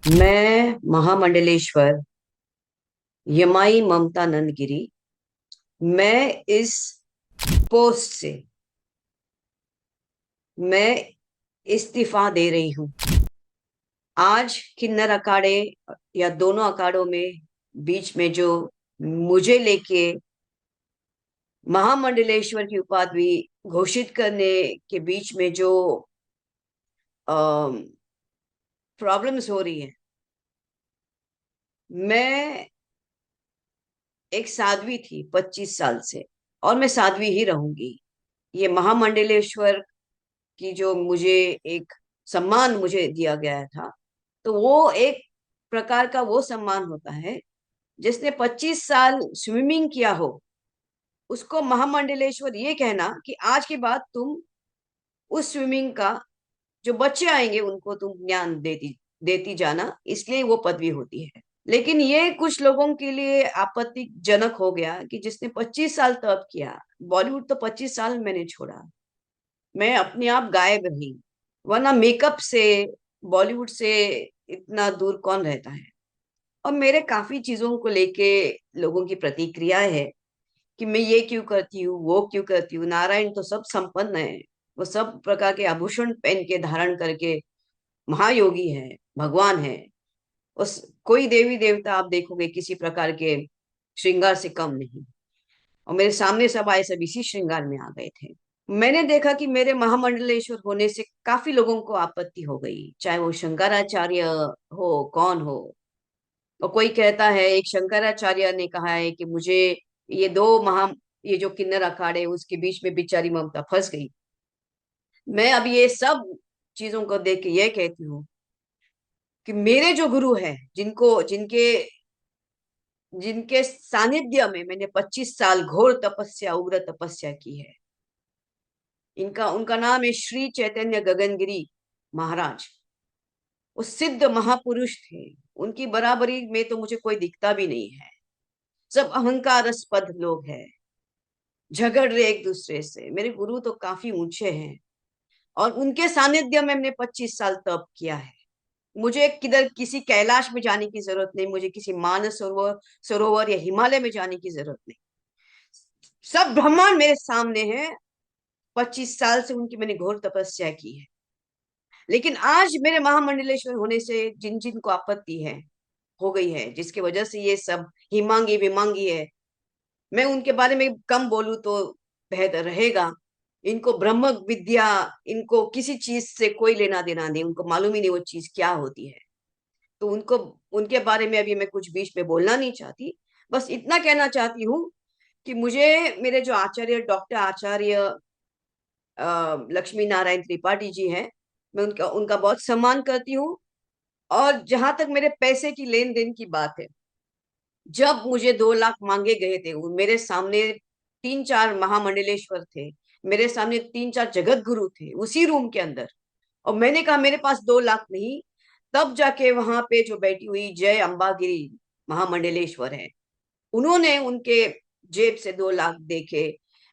मैं महामंडलेश्वर यमाई ममता नंदगिरी। मैं इस पोस्ट से मैं इस्तीफा दे रही हूं। आज किन्नर अखाड़े या दोनों अखाड़ों में बीच में जो मुझे लेके महामंडलेश्वर की उपाधि घोषित करने के बीच में जो प्रॉब्लम्स हो रही है। मैं एक साध्वी थी 25 साल से, और मैं साध्वी ही रहूंगी। ये महामंडलेश्वर की जो मुझे एक सम्मान मुझे दिया गया था, तो वो एक प्रकार का वो सम्मान होता है। जिसने 25 साल स्विमिंग किया हो, उसको महामंडलेश्वर ये कहना कि आज के बाद तुम उस स्विमिंग का जो बच्चे आएंगे उनको तुम ज्ञान देती देती जाना, इसलिए वो पदवी होती है। लेकिन ये कुछ लोगों के लिए आपत्तिजनक हो गया कि जिसने 25 साल तप किया। बॉलीवुड तो 25 साल मैंने छोड़ा, मैं अपने आप गायब रही। वरना मेकअप से, बॉलीवुड से इतना दूर कौन रहता है। और मेरे काफी चीजों को लेके लोगों की प्रतिक्रिया है कि मैं ये क्यों करती हूँ, वो क्यों करती हूँ। नारायण तो सब संपन्न है, वो सब प्रकार के आभूषण पहन के धारण करके महायोगी है, भगवान है। उस कोई देवी देवता आप देखोगे किसी प्रकार के श्रृंगार से कम नहीं। और मेरे सामने सब आए, सब इसी श्रृंगार में आ गए थे। मैंने देखा कि मेरे महामंडलेश्वर होने से काफी लोगों को आपत्ति हो गई, चाहे वो शंकराचार्य हो, कौन हो। और कोई कहता है, एक शंकराचार्य ने कहा है कि मुझे ये दो महा ये जो किन्नर अखाड़े उसके बीच में बेचारी ममता फंस गई। मैं अब ये सब चीजों को देख के ये कहती हूँ कि मेरे जो गुरु है, जिनको जिनके जिनके सानिध्य में मैंने 25 साल घोर तपस्या, उग्र तपस्या की है, इनका उनका नाम है श्री चैतन्य गगनगिरी महाराज। वो सिद्ध महापुरुष थे। उनकी बराबरी में तो मुझे कोई दिखता भी नहीं है। सब अहंकारास्पद लोग हैं, झगड़ रहे एक दूसरे से। मेरे गुरु तो काफी ऊंचे हैं, और उनके सानिध्य में मैंने 25 साल तप किया है। मुझे किधर किसी कैलाश में जाने की जरूरत नहीं, मुझे किसी मानस सरोवर सरोवर या हिमालय में जाने की जरूरत नहीं। सब ब्रह्मांड मेरे सामने है। 25 साल से उनकी मैंने घोर तपस्या की है। लेकिन आज मेरे महामंडलेश्वर होने से जिन जिन को आपत्ति है, हो गई है, जिसकी वजह से ये सब हिमांगी विमांगी है, मैं उनके बारे में कम बोलूं तो बेहतर रहेगा। इनको ब्रह्म विद्या, इनको किसी चीज से कोई लेना देना नहीं, उनको मालूम ही नहीं वो चीज क्या होती है। तो उनको, उनके बारे में अभी मैं कुछ बीच में बोलना नहीं चाहती। बस इतना कहना चाहती हूँ कि मुझे मेरे जो आचार्य, डॉक्टर आचार्य लक्ष्मी नारायण त्रिपाठी जी हैं, मैं उनका उनका बहुत सम्मान करती हूँ। और जहां तक मेरे पैसे की लेन देन की बात है, जब मुझे 2 लाख मांगे गए थे, मेरे सामने 3 4 महामंडलेश्वर थे, मेरे सामने 3 4 जगत गुरु थे उसी रूम के अंदर। और मैंने कहा मेरे पास 2 लाख नहीं। तब जाके वहां पे जो बैठी हुई जय अंबागिरी महामंडलेश्वर है, उन्होंने उनके जेब से 2 लाख देके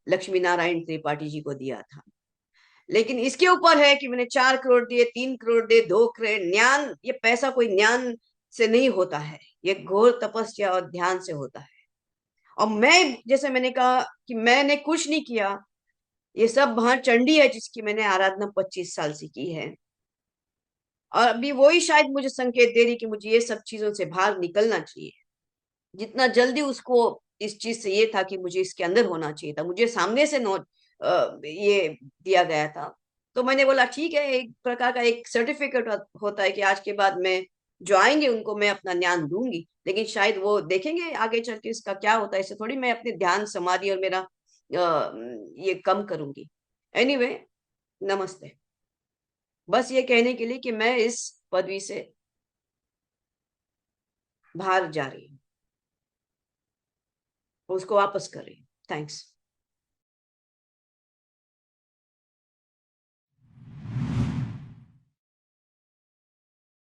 लक्ष्मी नारायण त्रिपाठी जी को दिया था। लेकिन इसके ऊपर है कि मैंने 4 करोड़ दिए, 3 करोड़ दिए, 2 करोड़। ज्ञान, ये पैसा कोई ज्ञान से नहीं होता है, ये घोर तपस्या और ध्यान से होता है। और मैं, जैसे मैंने कहा कि मैंने कुछ नहीं किया, ये सब वहां चंडी है जिसकी मैंने आराधना 25 साल से की है। और अभी वही शायद मुझे संकेत दे रही कि मुझे ये सब चीजों से बाहर निकलना चाहिए। जितना जल्दी उसको इस चीज से ये था कि मुझे इसके अंदर होना चाहिए था, मुझे सामने से नो ये दिया गया था। तो मैंने बोला ठीक है, एक प्रकार का एक सर्टिफिकेट होता है कि आज के बाद मैं जो आएंगे उनको मैं अपना ज्ञान दूंगी। लेकिन शायद वो देखेंगे आगे चल के इसका क्या होता है। इससे थोड़ी मैं अपने ध्यान समाधि और मेरा ये कम करूंगी। एनीवे, नमस्ते। बस ये कहने के लिए कि मैं इस पदवी से बाहर जा रही हूँ, उसको वापस कर रही हूँ। थैंक्स।